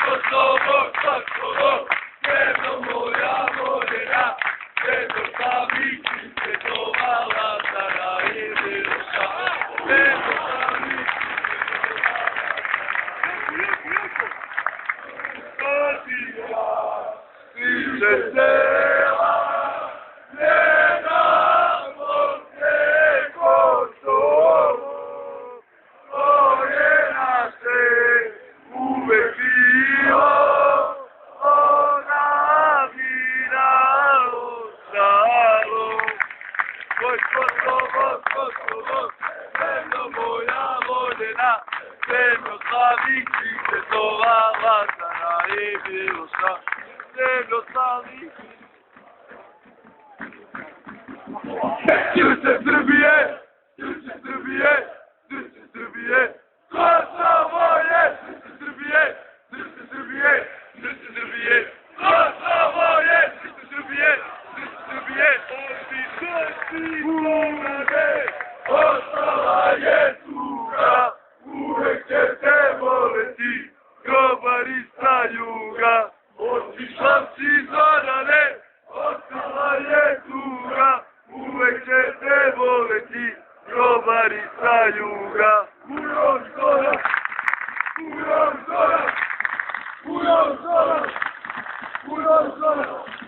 Kosovo, Kosovo, zemljo moja voljena, zemljo Savići, svjetovala Sarajevića, zemljo Savići, svjetovala više sela, jednako se Kosovo, to je naše uvek bilo, ona mina ostalo. Kosovo, Kosovo, zemljo moja voljena, zemljo Savići, svjetovala Sarajevića, zemljo Savići. Srce Srbije, srce Srbije, srce Srbije, Kosovo je srce Srbije, srce Srbije, srce Srbije, Kosovo je srce Srbije, srce Srbije, Bunade, ostala je tuga, uvek će te voleti, grobari sa juga, otišla si Zorane, ostala je tuga, uvek će te voleti, grobari sa juga. Ujom zora, ujom zora, ujom zora, ujom zora.